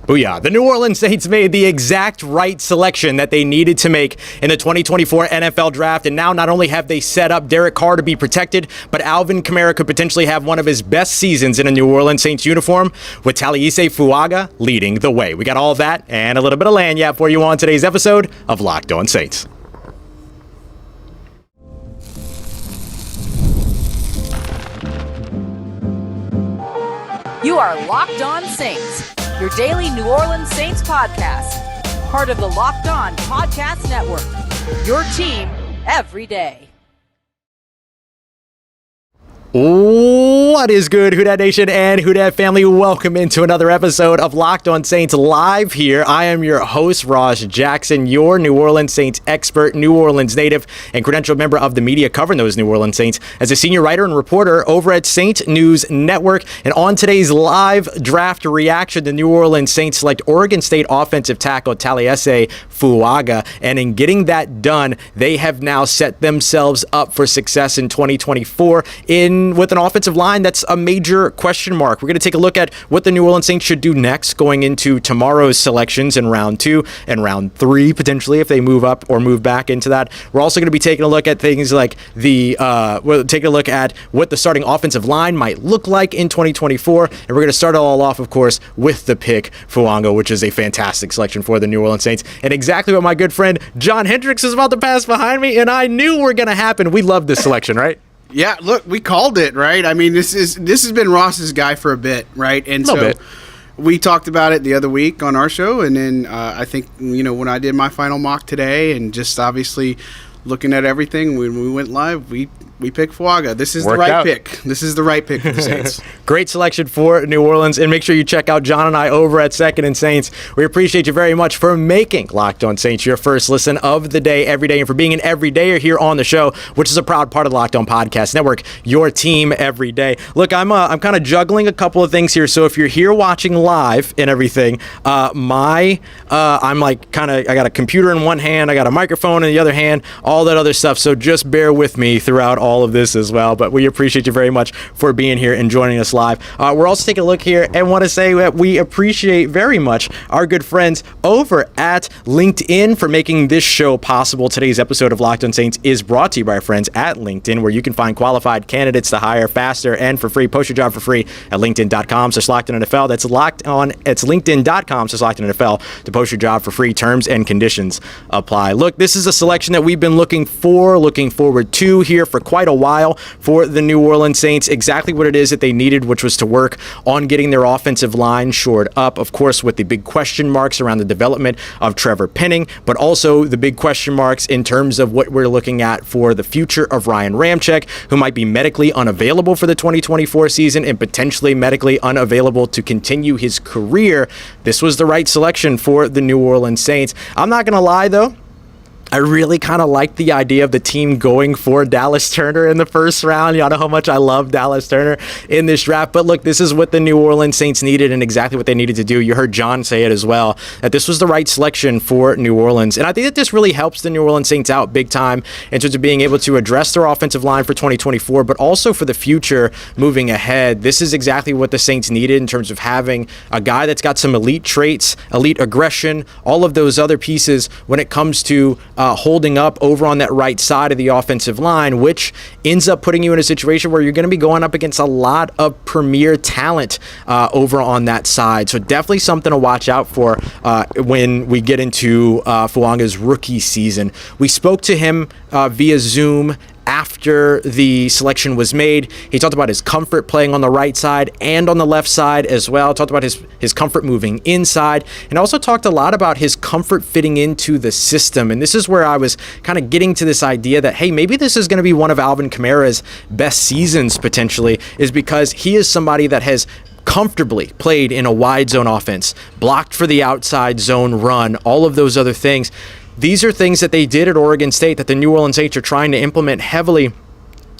Booyah. The New Orleans Saints made the exact right selection that they needed to make in the 2024 NFL Draft, and now not only have they set up Derek Carr to be protected, but Alvin Kamara could potentially have one of his best seasons in a New Orleans Saints uniform, with Taliese Fuaga leading the way. We got all of that and a little bit of lanyard for you on today's episode of Locked On Saints. You are Locked On Saints, your daily New Orleans Saints podcast. Part of the Locked On Podcast Network, your team every day. What is good, Who Dat Nation and Who Dat family? Welcome into another episode of Locked On Saints live here. I am your host, Ross Jackson, your New Orleans Saints expert, New Orleans native, and credentialed member of the media covering those New Orleans Saints as a senior writer and reporter over at Saint News Network. And on today's live draft reaction, the New Orleans Saints select Oregon State offensive tackle Taliese Fuaga. And in getting that done, they have now set themselves up for success in 2024 with an offensive line that's a major question mark. We're going to take a look at what the New Orleans Saints should do next going into tomorrow's selections in round 2 and round 3, potentially, if they move up or move back into that. We're also going to be taking a look at things like we'll take a look at what the starting offensive line might look like in 2024. And we're going to start it all off, of course, with the pick, Fuaga, which is a fantastic selection for the New Orleans Saints. And exactly what my good friend John Hendricks is about to pass behind me, and I knew were going to happen. We love this selection, right? Yeah, look, we called it, right? I mean, this has been Ross's guy for a bit, right? And so we talked about it the other week on our show, and then I think, when I did my final mock today, and just obviously looking at everything, when we went live, we picked Fuaga. This is the right pick. This is the right pick for the Saints. Great selection for New Orleans, and make sure you check out John and I over at Second and Saints. We appreciate you very much for making Locked On Saints your first listen of the day every day, and for being an everydayer here on the show, which is a proud part of the Locked On Podcast Network, your team every day. Look, I'm kind of juggling a couple of things here, so if you're here watching live and everything, I'm like I got a computer in one hand, I got a microphone in the other hand, all that other stuff, so just bear with me throughout all of this as well. But we appreciate you very much for being here and joining us live. We're also taking a look here and want to say that we appreciate very much our good friends over at LinkedIn for making this show possible. Today's episode of Locked On Saints is brought to you by our friends at LinkedIn, where you can find qualified candidates to hire faster and for free. Post your job for free at linkedin.com/LockedOnNFL. That's it's linkedin.com/LockedOnNFL to post your job for free. Terms and conditions apply. Look, this is a selection that we've been looking forward to here for quite a while for the New Orleans Saints. Exactly what it is that they needed, which was to work on getting their offensive line shored up, of course, with the big question marks around the development of Trevor Penning, but also the big question marks in terms of what we're looking at for the future of Ryan Ramczyk, who might be medically unavailable for the 2024 season and potentially medically unavailable to continue his career. This was the right selection for the New Orleans Saints. I'm not going to lie, though. I really kind of like the idea of the team going for Dallas Turner in the first round. Y'all know how much I love Dallas Turner in this draft. But look, this is what the New Orleans Saints needed and exactly what they needed to do. You heard John say it as well, that this was the right selection for New Orleans. And I think that this really helps the New Orleans Saints out big time in terms of being able to address their offensive line for 2024, but also for the future moving ahead. This is exactly what the Saints needed in terms of having a guy that's got some elite traits, elite aggression, all of those other pieces when it comes to holding up over on that right side of the offensive line, which ends up putting you in a situation where you're going to be going up against a lot of premier talent over on that side. So definitely something to watch out for when we get into Fuaga's rookie season. We spoke to him via Zoom after the selection was made. He talked about his comfort playing on the right side and on the left side as well. Talked about his comfort moving inside, and also talked a lot about his comfort fitting into the system. And this is where I was kind of getting to this idea that, hey, maybe this is going to be one of Alvin Kamara's best seasons potentially, is because he is somebody that has comfortably played in a wide zone offense, blocked for the outside zone run, all of those other things. These are things that they did at Oregon State that the New Orleans Saints are trying to implement heavily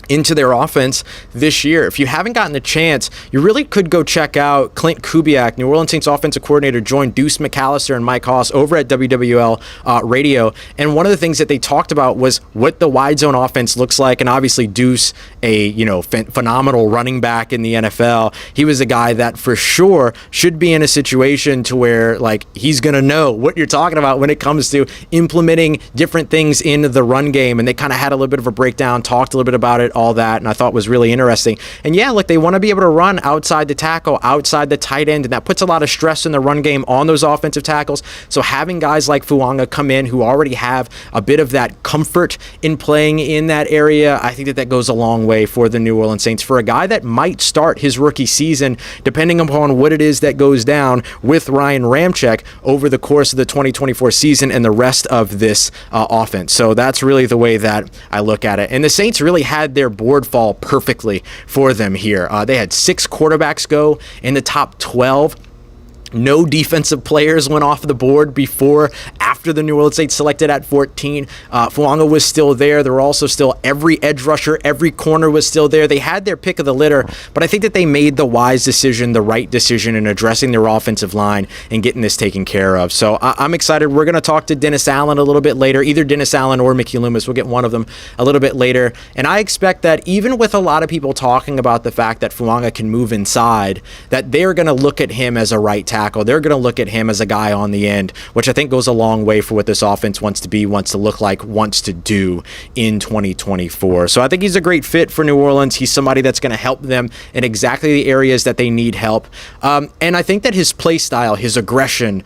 into their offense this year. If you haven't gotten the chance, you really could go check out Clint Kubiak, New Orleans Saints offensive coordinator, joined Deuce McAllister and Mike Haas over at WWL Radio. And one of the things that they talked about was what the wide zone offense looks like. And obviously Deuce, a phenomenal running back in the NFL, he was a guy that for sure should be in a situation to where like he's going to know what you're talking about when it comes to implementing different things in the run game. And they kind of had a little bit of a breakdown, talked a little bit about it, all that, and I thought was really interesting. And yeah, look, they want to be able to run outside the tackle, outside the tight end, and that puts a lot of stress in the run game on those offensive tackles. So having guys like Fuaga come in who already have a bit of that comfort in playing in that area, I think that goes a long way for the New Orleans Saints. For a guy that might start his rookie season, depending upon what it is that goes down with Ryan Ramczyk over the course of the 2024 season and the rest of this offense. So that's really the way that I look at it. And the Saints really had their board fall perfectly for them here. They had 6 quarterbacks go in the top 12. No defensive players went off the board after the New Orleans Saints selected at 14. Fuaga was still there. There were also still every edge rusher, every corner was still there. They had their pick of the litter, but I think that they made the wise decision, the right decision in addressing their offensive line and getting this taken care of. So I'm excited. We're going to talk to Dennis Allen a little bit later, either Dennis Allen or Mickey Loomis. We'll get one of them a little bit later. And I expect that even with a lot of people talking about the fact that Fuaga can move inside, that they're going to look at him as a right tackle. They're going to look at him as a guy on the end, which I think goes a long way for what this offense wants to be, wants to look like, wants to do in 2024. So I think he's a great fit for New Orleans. He's somebody that's going to help them in exactly the areas that they need help. And I think that his play style, his aggression,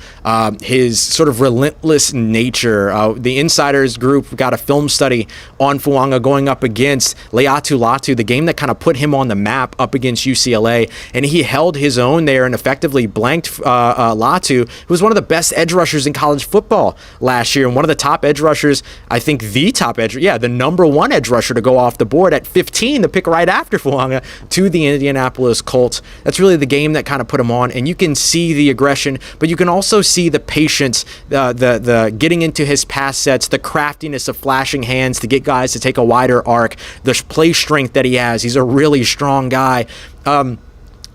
his sort of relentless nature, the Insiders group got a film study on Fuaga going up against Laiatu Latu, the game that kind of put him on the map up against UCLA, and he held his own there and effectively blanked Latu, who was one of the best edge rushers in college football last year, and one of the top edge rushers, I think the number one edge rusher to go off the board at 15, the pick right after Fuaga to the Indianapolis Colts. That's really the game that kind of put him on, and you can see the aggression, but you can also see the patience, the getting into his pass sets, the craftiness of flashing hands to get guys to take a wider arc, the play strength that he has. He's a really strong guy.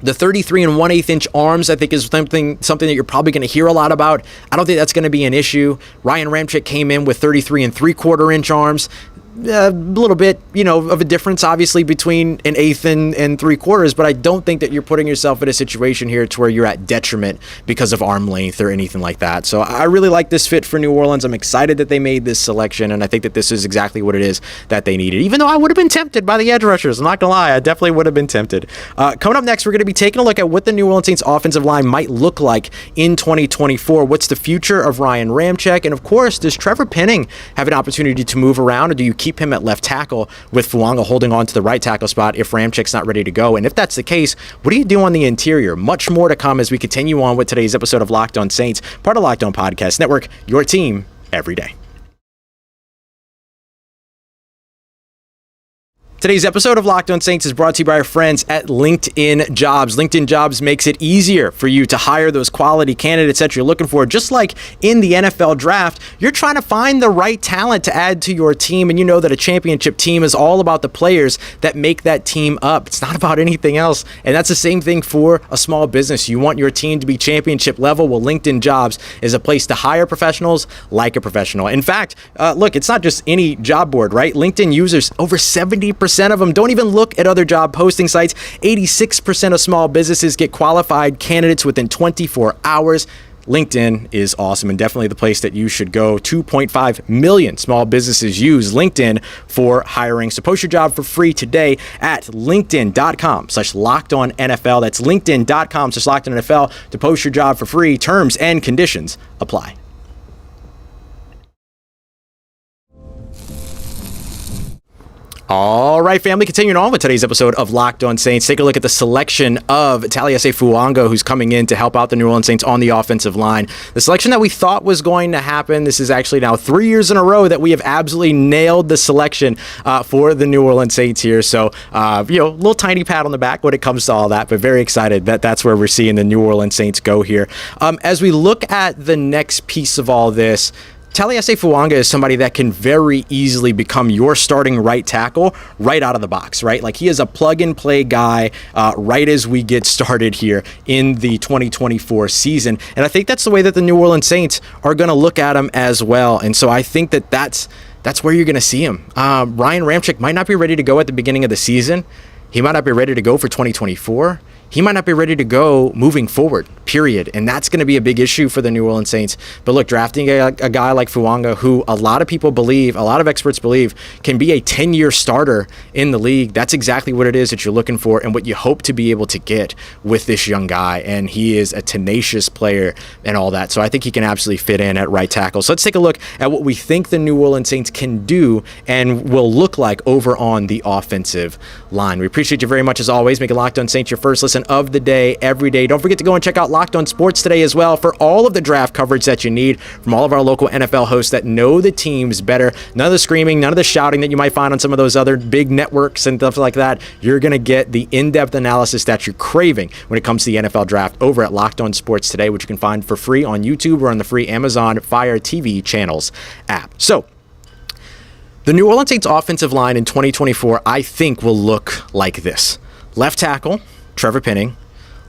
The 33 and 1/8 inch arms, I think, is something that you're probably going to hear a lot about. I don't think that's going to be an issue. Ryan Ramczyk came in with 33 and 3/4 inch arms. A little bit, of a difference, obviously, between an eighth and 3/4, but I don't think that you're putting yourself in a situation here to where you're at detriment because of arm length or anything like that. So I really like this fit for New Orleans. I'm excited that they made this selection, and I think that this is exactly what it is that they needed, even though I would have been tempted by the edge rushers. I'm not going to lie. I definitely would have been tempted. Coming up next, we're going to be taking a look at what the New Orleans Saints offensive line might look like in 2024. What's the future of Ryan Ramczyk? And, of course, does Trevor Penning have an opportunity to move around, or do you keep him at left tackle with Fuaga holding on to the right tackle spot if Ramczyk's not ready to go? And if that's the case, what do you do on the interior? Much more to come as we continue on with today's episode of Locked On Saints, part of Locked On Podcast Network, your team every day. Today's episode of Locked On Saints is brought to you by our friends at LinkedIn Jobs. LinkedIn Jobs makes it easier for you to hire those quality candidates that you're looking for. Just like in the NFL draft, you're trying to find the right talent to add to your team, and you know that a championship team is all about the players that make that team up. It's not about anything else, and that's the same thing for a small business. You want your team to be championship level? Well, LinkedIn Jobs is a place to hire professionals like a professional. In fact, look, it's not just any job board, right? LinkedIn users, over 70% of them don't even look at other job posting sites. 86% of small businesses get qualified candidates within 24 hours. LinkedIn is awesome and definitely the place that you should go. 2.5 million small businesses use LinkedIn for hiring. So post your job for free today at linkedin.com/lockedonnfl. That's linkedin.com/lockedonnfl to post your job for free. Terms and conditions apply. All right, family, continuing on with today's episode of Locked On Saints. Take a look at the selection of Taliese Fuaga, who's coming in to help out the New Orleans Saints on the offensive line. The selection that we thought was going to happen. This is actually now 3 years in a row that we have absolutely nailed the selection for the New Orleans Saints here. So, little tiny pat on the back when it comes to all that, but very excited that that's where we're seeing the New Orleans Saints go here. As we look at the next piece of all this, Taliese Fuaga is somebody that can very easily become your starting right tackle right out of the box, right? Like, he is a plug-and-play guy right as we get started here in the 2024 season. And I think that's the way that the New Orleans Saints are going to look at him as well. And so I think that that's where you're going to see him. Ryan Ramczyk might not be ready to go at the beginning of the season. He might not be ready to go for 2024. He might not be ready to go moving forward, period. And that's going to be a big issue for the New Orleans Saints. But look, drafting a guy like Fuaga, who a lot of people believe, a lot of experts believe, can be a 10-year starter in the league, that's exactly what it is that you're looking for and what you hope to be able to get with this young guy. And he is a tenacious player and all that. So I think he can absolutely fit in at right tackle. So let's take a look at what we think the New Orleans Saints can do and will look like over on the offensive line. We appreciate you very much as always. Make it Locked On Saints your first listen of the day every day. Don't forget to go and check out Locked On Sports Today as well for all of the draft coverage that you need from all of our local NFL hosts that know the teams better. None of the screaming, none of the shouting that you might find on some of those other big networks and stuff like that. You're going to get the in-depth analysis that you're craving when it comes to the NFL draft over at Locked On Sports Today, which you can find for free on YouTube or on the free Amazon Fire TV channels app. So, the New Orleans Saints offensive line in 2024, I think, will look like this. Left tackle, Trevor Penning.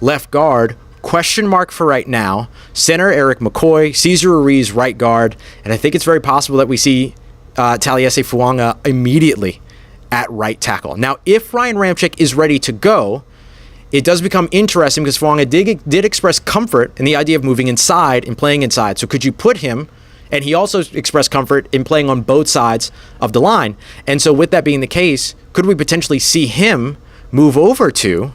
Left guard, question mark for right now. Center, Eric McCoy. Cesar Ruiz, right guard. And I think it's very possible that we see Taliese Fuaga immediately at right tackle. Now, if Ryan Ramczyk is ready to go, it does become interesting because Fuaga did express comfort in the idea of moving inside and playing inside. So could you put him, and he also expressed comfort in playing on both sides of the line. And so with that being the case, could we potentially see him move over to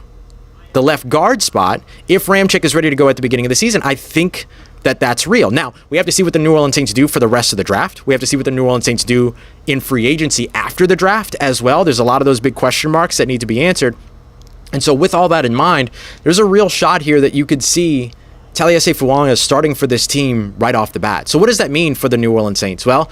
the left guard spot if Ramczyk is ready to go at the beginning of the season? I think that that's real. Now, we have to see what the New Orleans Saints do for the rest of the draft. We have to see what the New Orleans Saints do in free agency after the draft as well. There's a lot of those big question marks that need to be answered. And so with all that in mind, there's a real shot here that you could see Taliese Fuaga starting for this team right off the bat. So what does that mean for the New Orleans Saints? Well,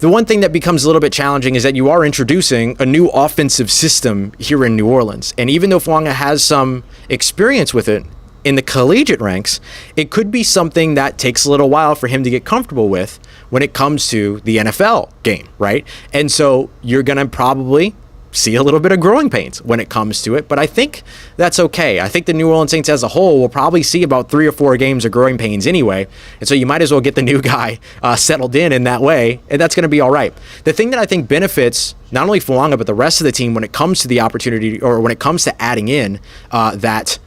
the one thing that becomes a little bit challenging is that you are introducing a new offensive system here in New Orleans. And even though Fuaga has some experience with it in the collegiate ranks, it could be something that takes a little while for him to get comfortable with when it comes to the NFL game, right? And so you're going to probably see a little bit of growing pains when it comes to it, but I think that's okay. I think the New Orleans Saints as a whole will probably see about 3 or 4 games of growing pains anyway, and so you might as well get the new guy settled in that way, and that's going to be all right. The thing that I think benefits not only Fuaga but the rest of the team when it comes to the opportunity, or when it comes to adding in that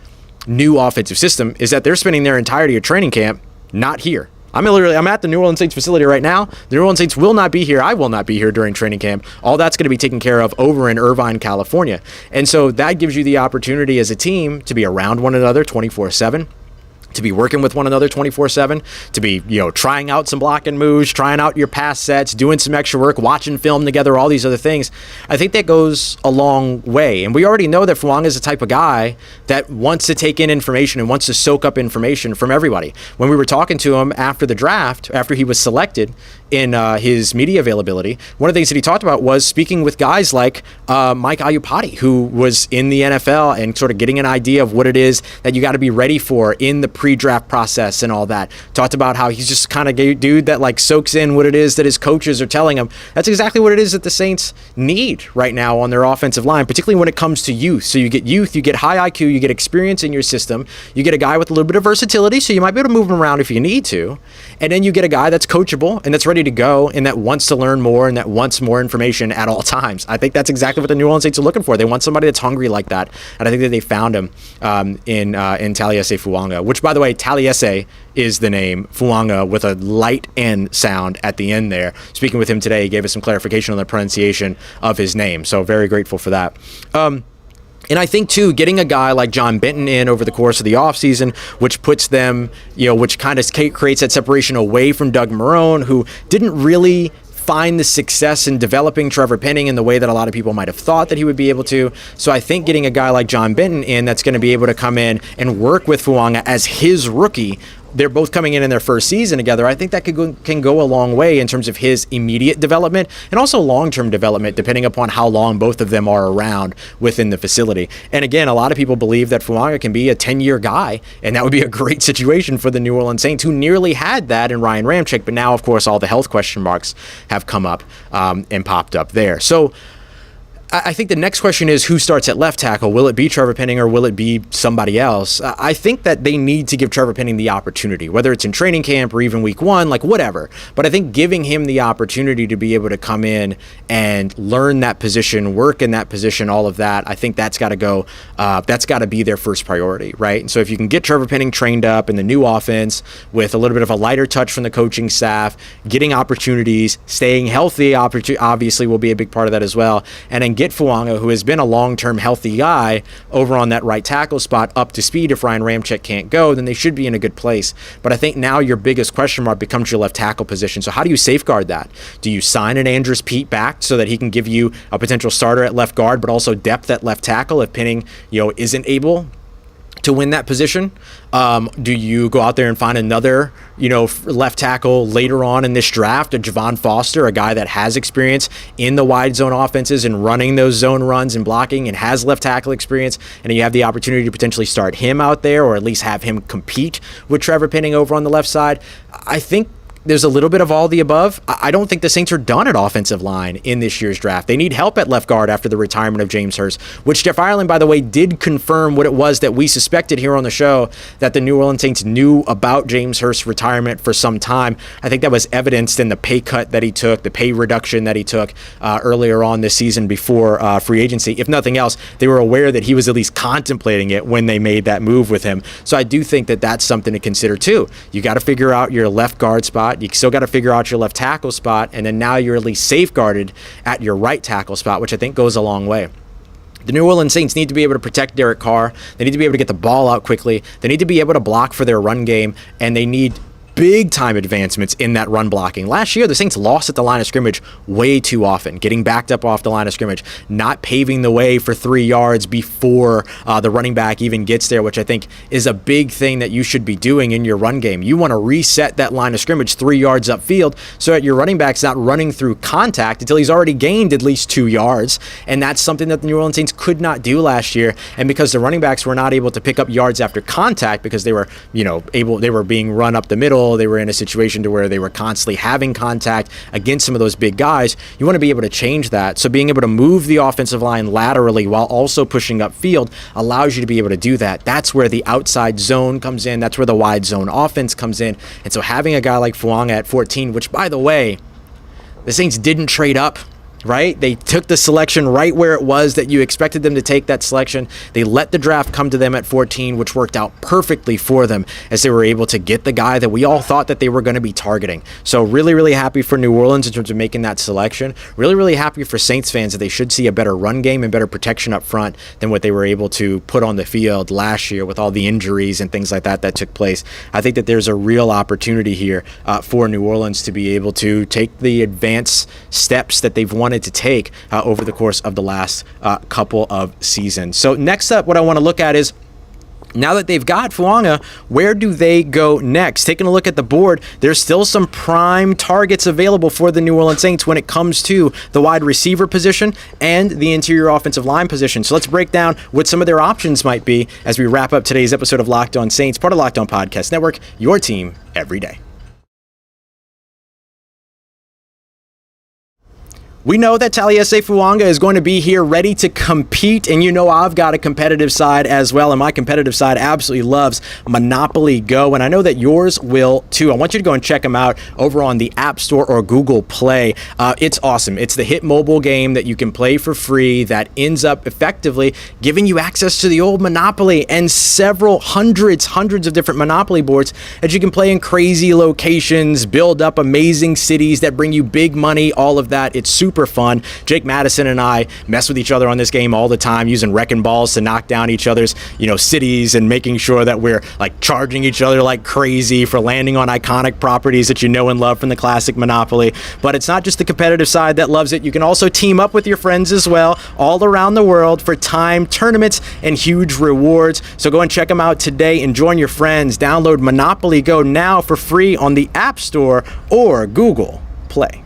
new offensive system, is that they're spending their entirety of training camp not here. I'm at the New Orleans Saints facility right now. The New Orleans Saints will not be here. I will not be here during training camp. All that's going to be taken care of over in Irvine, California. And so that gives you the opportunity as a team to be around one another 24/7. To be working with one another 24/7, to be, trying out some blocking moves, trying out your pass sets, doing some extra work, watching film together, all these other things. I think that goes a long way. And we already know that Fuaga is the type of guy that wants to take in information and wants to soak up information from everybody. When we were talking to him after the draft, after he was selected in his media availability, one of the things that he talked about was speaking with guys like Mike Ayupati, who was in the NFL, and sort of getting an idea of what it is that you got to be ready for in the pre-draft process and all that. Talked about how he's just kind of a dude that like soaks in what it is that his coaches are telling him. That's exactly what it is that the Saints need right now on their offensive line, particularly when it comes to youth. So you get youth, you get high IQ, you get experience in your system, you get a guy with a little bit of versatility, so you might be able to move him around if you need to, and then you get a guy that's coachable and that's ready to go and that wants to learn more and that wants more information at all times. I think that's exactly what the New Orleans Saints are looking for. They want somebody that's hungry like that, and I think that they found him in Taliese Fuaga, which, by the way, Talese is the name, Fuaga with a light N sound at the end there. Speaking with him today, he gave us some clarification on the pronunciation of his name, so very grateful for that. And I think, too, getting a guy like John Benton in over the course of the offseason, which puts them, which kind of creates that separation away from Doug Marrone, who didn't really find the success in developing Trevor Penning in the way that a lot of people might have thought that he would be able to. So I think getting a guy like John Benton in that's going to be able to come in and work with Fuaga as his rookie they're both coming in their first season together. I think that can go a long way in terms of his immediate development and also long-term development, depending upon how long both of them are around within the facility. And again, a lot of people believe that Fuaga can be a 10-year guy, and that would be a great situation for the New Orleans Saints, who nearly had that in Ryan Ramczyk, but now, of course, all the health question marks have come up and popped up there. So I think the next question is, who starts at left tackle? Will it be Trevor Penning or will it be somebody else? I think that they need to give Trevor Penning the opportunity, whether it's in training camp or even week one, like whatever. But I think giving him the opportunity to be able to come in and learn that position, work in that position, all of that, I think that's got to go. That's got to be their first priority, right? And so if you can get Trevor Penning trained up in the new offense with a little bit of a lighter touch from the coaching staff, getting opportunities, staying healthy, obviously will be a big part of that as well. And then get Fuaga, who has been a long-term healthy guy, over on that right tackle spot up to speed. If Ryan Ramczyk can't go, then they should be in a good place. But I think now your biggest question mark becomes your left tackle position. So how do you safeguard that? Do you sign an Andrus Peat back so that he can give you a potential starter at left guard, but also depth at left tackle if Penning, isn't able to win that position? Do you go out there and find another, left tackle later on in this draft, a Javon Foster, a guy that has experience in the wide zone offenses and running those zone runs and blocking and has left tackle experience, and you have the opportunity to potentially start him out there or at least have him compete with Trevor Penning over on the left side? I think there's a little bit of all the above. I don't think the Saints are done at offensive line in this year's draft. They need help at left guard after the retirement of James Hurst, which Jeff Ireland, by the way, did confirm what it was that we suspected here on the show, that the New Orleans Saints knew about James Hurst's retirement for some time. I think that was evidenced in the pay cut that he took, the pay reduction that he took earlier on this season before free agency. If nothing else, they were aware that he was at least contemplating it when they made that move with him. So I do think that that's something to consider too. You got to figure out your left guard spot. You still got to figure out your left tackle spot, and then now you're at least safeguarded at your right tackle spot, which I think goes a long way. The New Orleans Saints need to be able to protect Derek Carr. They need to be able to get the ball out quickly. They need to be able to block for their run game, and they need big time advancements in that run blocking. Last year, the Saints lost at the line of scrimmage way too often, getting backed up off the line of scrimmage, not paving the way for 3 yards before the running back even gets there, which I think is a big thing that you should be doing in your run game. You want to reset that line of scrimmage 3 yards upfield so that your running back's not running through contact until he's already gained at least 2 yards. And that's something that the New Orleans Saints could not do last year. And because the running backs were not able to pick up yards after contact because they were, they were being run up the middle, they were in a situation to where they were constantly having contact against some of those big guys. You want to be able to change that. So being able to move the offensive line laterally while also pushing upfield allows you to be able to do that. That's where the outside zone comes in. That's where the wide zone offense comes in. And so having a guy like Fuaga at 14, which by the way, the Saints didn't trade up, right? They took the selection right where it was that you expected them to take that selection. They let the draft come to them at 14, which worked out perfectly for them as they were able to get the guy that we all thought that they were going to be targeting. So really, really happy for New Orleans in terms of making that selection. Really, really happy for Saints fans that they should see a better run game and better protection up front than what they were able to put on the field last year with all the injuries and things like that took place. I think that there's a real opportunity here for New Orleans to be able to take the advanced steps that they've wanted to take over the course of the last couple of seasons. So next up, what I want to look at is, now that they've got Fuaga, where do they go next? Taking a look at the board, there's still some prime targets available for the New Orleans Saints when it comes to the wide receiver position and the interior offensive line position. So let's break down what some of their options might be as we wrap up today's episode of Locked On Saints, part of Locked On Podcast Network, your team every day. We know that Taliese Fuaga is going to be here ready to compete, and I've got a competitive side as well, and my competitive side absolutely loves Monopoly Go, and I know that yours will too. I want you to go and check them out over on the App Store or Google Play. It's awesome. It's the hit mobile game that you can play for free that ends up effectively giving you access to the old Monopoly and several hundreds of different Monopoly boards that you can play in crazy locations, build up amazing cities that bring you big money, all of that. It's super super fun. Jake Madison and I mess with each other on this game all the time, using wrecking balls to knock down each other's, cities, and making sure that we're like charging each other like crazy for landing on iconic properties that you know and love from the classic Monopoly. But it's not just the competitive side that loves it. You can also team up with your friends as well, all around the world, for time tournaments and huge rewards. So go and check them out today and join your friends. Download Monopoly Go now for free on the App Store or Google Play.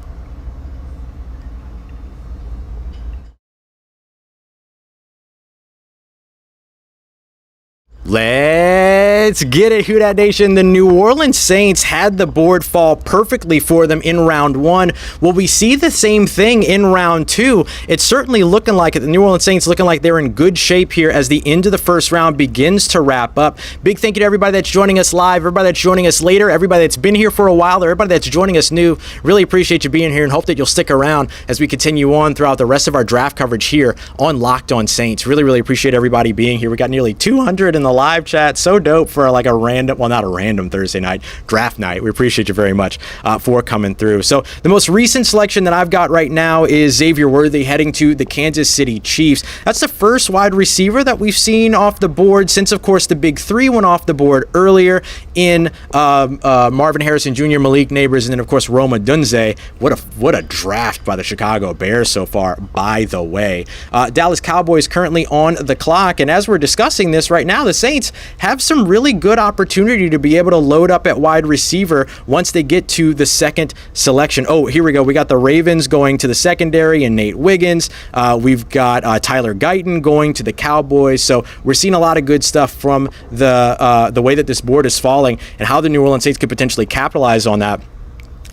Let's get it, Who Dat Nation. The New Orleans Saints had the board fall perfectly for them in round one. Will we see the same thing in round two? It's certainly looking like it. The New Orleans Saints looking like they're in good shape here as the end of the first round begins to wrap up. Big thank you to everybody that's joining us live, everybody that's joining us later, everybody that's been here for a while, everybody that's joining us new. Really appreciate you being here and hope that you'll stick around as we continue on throughout the rest of our draft coverage here on Locked On Saints. Really appreciate everybody being here. We got nearly 200 in the live chat. So dope for like a random, well, not a random Thursday night, draft night. We appreciate you very much for coming through. So the most recent selection that I've got right now is Xavier Worthy heading to the Kansas City Chiefs. That's the first wide receiver that we've seen off the board since, of course, the big three went off the board earlier in Marvin Harrison Jr., Malik Neighbors, and then, of course, Rome Odunze. What a draft by the Chicago Bears so far, by the way. Dallas Cowboys currently on the clock, and as we're discussing this right now, the Saints have some really good opportunity to be able to load up at wide receiver once they get to the second selection. Oh, here we go. We got the Ravens going to the secondary and Nate Wiggins. We've got Tyler Guyton going to the Cowboys. So we're seeing a lot of good stuff from the way that this board is falling and how the New Orleans Saints could potentially capitalize on that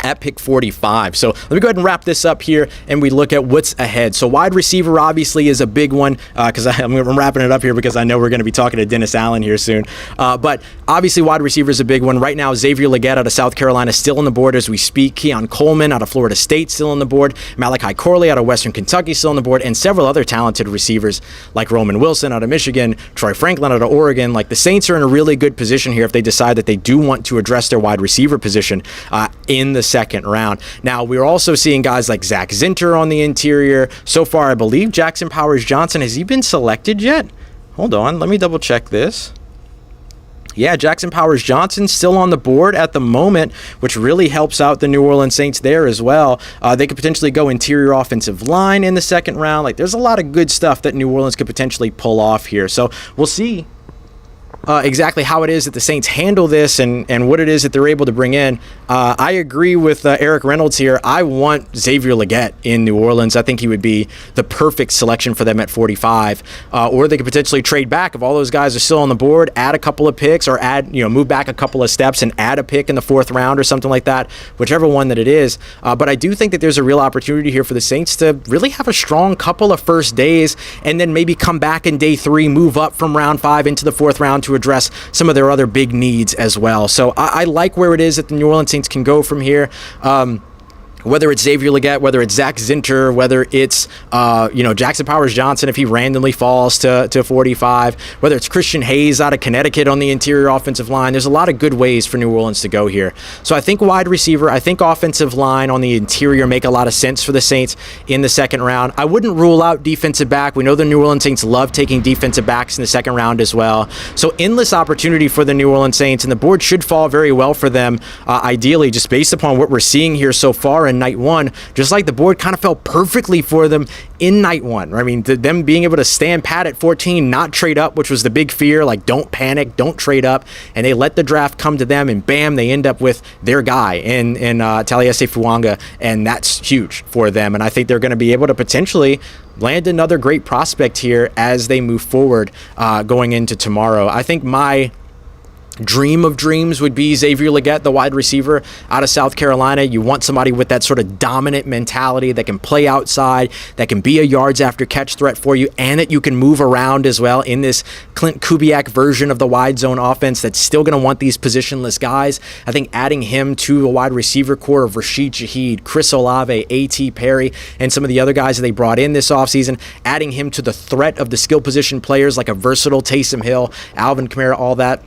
at pick 45. So let me go ahead and wrap this up here and we look at what's ahead. So wide receiver obviously is a big one because I'm wrapping it up here because I know we're going to be talking to Dennis Allen here soon. But obviously wide receiver is a big one. Right now, Xavier Legette out of South Carolina still on the board as we speak. Keon Coleman out of Florida State still on the board. Malachi Corley out of Western Kentucky still on the board, and several other talented receivers like Roman Wilson out of Michigan, Troy Franklin out of Oregon. Like, the Saints are in a really good position here if they decide that they do want to address their wide receiver position in the second round. Now, we're also seeing guys like Zach Zinter on the interior. So far, I believe Jackson Powers-Johnson, has he been selected yet? Hold on, let me double check this. Yeah, Jackson Powers-Johnson still on the board at the moment, which really helps out the New Orleans Saints there as well. They could potentially go interior offensive line in the second round. Like, there's a lot of good stuff that New Orleans could potentially pull off here. So we'll see exactly how it is that the Saints handle this and what it is that they're able to bring in. I agree with Eric Reynolds here. I want Xavier Legette in New Orleans. I think he would be the perfect selection for them at 45. Or they could potentially trade back if all those guys are still on the board, add a couple of picks, or move back a couple of steps and add a pick in the fourth round or something like that, whichever one that it is. But I do think that there's a real opportunity here for the Saints to really have a strong couple of first days and then maybe come back in day 3, move up from round 5 into the fourth round to address some of their other big needs as well. So I like where it is that the New Orleans Saints can go from here. Whether it's Xavier Legette, whether it's Zach Zinter, whether it's Jackson Powers-Johnson if he randomly falls to 45, whether it's Christian Hayes out of Connecticut on the interior offensive line. There's a lot of good ways for New Orleans to go here. So I think wide receiver, I think offensive line on the interior make a lot of sense for the Saints in the second round. I wouldn't rule out defensive back. We know the New Orleans Saints love taking defensive backs in the second round as well. So endless opportunity for the New Orleans Saints, and the board should fall very well for them, ideally, just based upon what we're seeing here so far in night 1, just like the board kind of fell perfectly for them in night 1. I mean, them being able to stand pat at 14, not trade up, which was the big fear, like don't panic, don't trade up, and they let the draft come to them, and bam, they end up with their guy in Taliese Fuaga, and that's huge for them, and I think they're going to be able to potentially land another great prospect here as they move forward going into tomorrow. I think my dream of dreams would be Xavier Legette, the wide receiver out of South Carolina. You want somebody with that sort of dominant mentality that can play outside, that can be a yards after catch threat for you, and that you can move around as well in this Clint Kubiak version of the wide zone offense that's still going to want these positionless guys. I think adding him to a wide receiver core of Rashid Shaheed, Chris Olave, A.T. Perry, and some of the other guys that they brought in this offseason, adding him to the threat of the skill position players like a versatile Taysom Hill, Alvin Kamara, all that.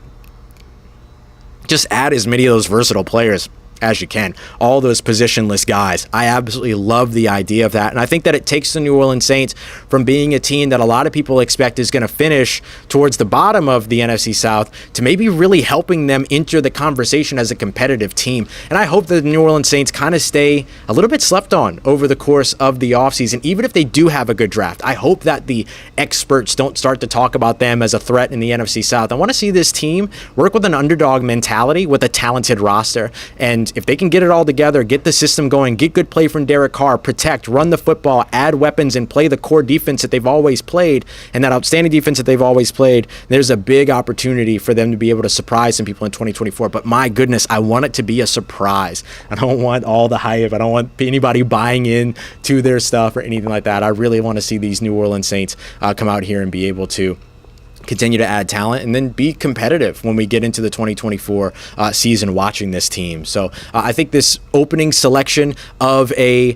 Just add as many of those versatile players as you can. All those positionless guys. I absolutely love the idea of that. And I think that it takes the New Orleans Saints from being a team that a lot of people expect is going to finish towards the bottom of the NFC South to maybe really helping them enter the conversation as a competitive team. And I hope that the New Orleans Saints kind of stay a little bit slept on over the course of the offseason. Even if they do have a good draft, I hope that the experts don't start to talk about them as a threat in the NFC South. I want to see this team work with an underdog mentality with a talented roster. And if they can get it all together, get the system going, get good play from Derek Carr, protect, run the football, add weapons, and play the core defense that they've always played, and that outstanding defense that they've always played, there's a big opportunity for them to be able to surprise some people in 2024. But my goodness, I want it to be a surprise. I don't want all the hype. I don't want anybody buying in to their stuff or anything like that. I really want to see these New Orleans Saints come out here and be able to continue to add talent and then be competitive when we get into the 2024 season watching this team. So I think this opening selection of a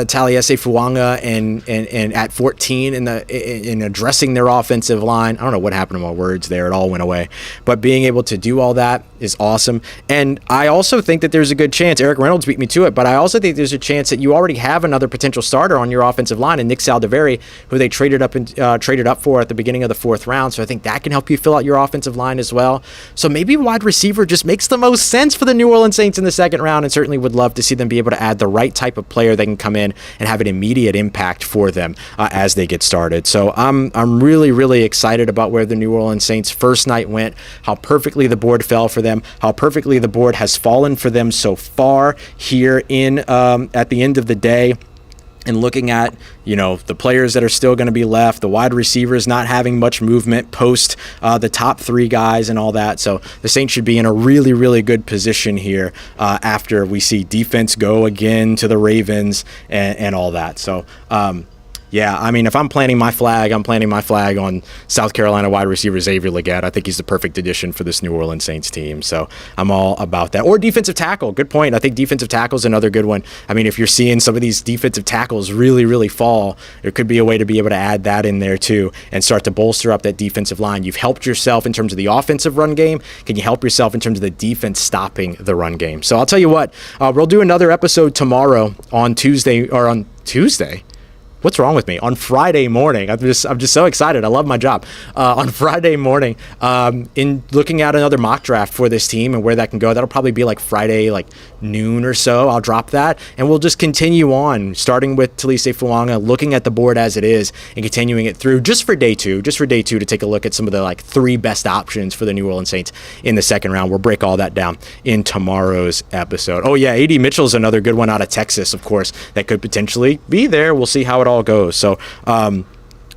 Taliese Fuaga and at 14 in addressing their offensive line, I don't know what happened to my words there. It all went away. But being able to do all that is awesome. And I also think that there's a good chance, Eric Reynolds beat me to it, but I also think there's a chance that you already have another potential starter on your offensive line, and Nick Saldiveri, who they traded up for at the beginning of the 4th round. So I think that can help you fill out your offensive line as well. So maybe wide receiver just makes the most sense for the New Orleans Saints in the 2nd round, and certainly would love to see them be able to add the right type of player that can come in and have an immediate impact for them as they get started. So I'm really, really excited about where the New Orleans Saints first night went, how perfectly the board fell for them, how perfectly the board has fallen for them so far here in at the end of the day. And looking at, the players that are still going to be left, the wide receivers not having much movement post the top 3 guys and all that. So the Saints should be in a really, really good position here after we see defense go again to the Ravens and all that. So, yeah, I mean, if I'm planting my flag, I'm planting my flag on South Carolina wide receiver Xavier Legette. I think he's the perfect addition for this New Orleans Saints team. So I'm all about that. Or defensive tackle. Good point. I think defensive tackle is another good one. I mean, if you're seeing some of these defensive tackles really, really fall, there could be a way to be able to add that in there too and start to bolster up that defensive line. You've helped yourself in terms of the offensive run game. Can you help yourself in terms of the defense stopping the run game? So I'll tell you what, we'll do another episode tomorrow on Tuesday. What's wrong with me? On Friday morning, I'm just so excited. I love my job. On Friday morning, in looking at another mock draft for this team and where that can go, that'll probably be like Friday, like noon or so. I'll drop that, and we'll just continue on, starting with Taliese Fuaga, looking at the board as it is, and continuing it through just for day two to take a look at some of the like 3 best options for the New Orleans Saints in the 2nd round. We'll break all that down in tomorrow's episode. Oh yeah, A.D. Mitchell's another good one out of Texas, of course, that could potentially be there. We'll see how it all goes. So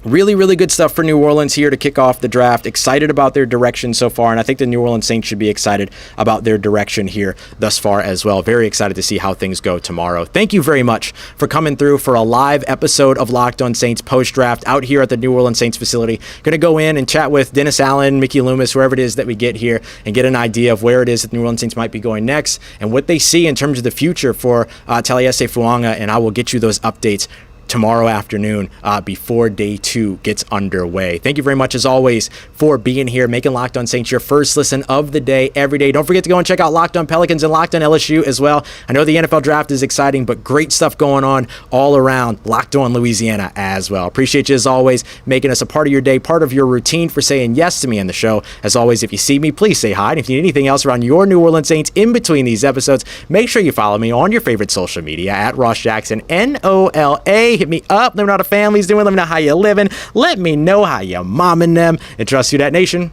really, really good stuff for New Orleans here to kick off the draft. Excited about their direction so far, and I think the New Orleans Saints should be excited about their direction here thus far as well. Very excited to see how things go tomorrow. Thank you very much for coming through for a live episode of Locked On Saints post-draft out here at the New Orleans Saints facility. Going to go in and chat with Dennis Allen, Mickey Loomis, whoever it is that we get here, and get an idea of where it is that the New Orleans Saints might be going next and what they see in terms of the future for Taliese Fuaga, and I will get you those updates tomorrow afternoon before day 2 gets underway. Thank you very much, as always, for being here, making Locked On Saints your first listen of the day every day. Don't forget to go and check out Locked On Pelicans and Locked On LSU as well. I know the NFL draft is exciting, but great stuff going on all around Locked On Louisiana as well. Appreciate you, as always, making us a part of your day, part of your routine, for saying yes to me on the show. As always, if you see me, please say hi. And if you need anything else around your New Orleans Saints in between these episodes, make sure you follow me on your favorite social media at Ross Jackson, NOLA. Hit me up. Let me know how the family's doing. Let me know how you're living. Let me know how you're momming them. And trust you, that nation.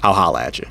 I'll holla at you.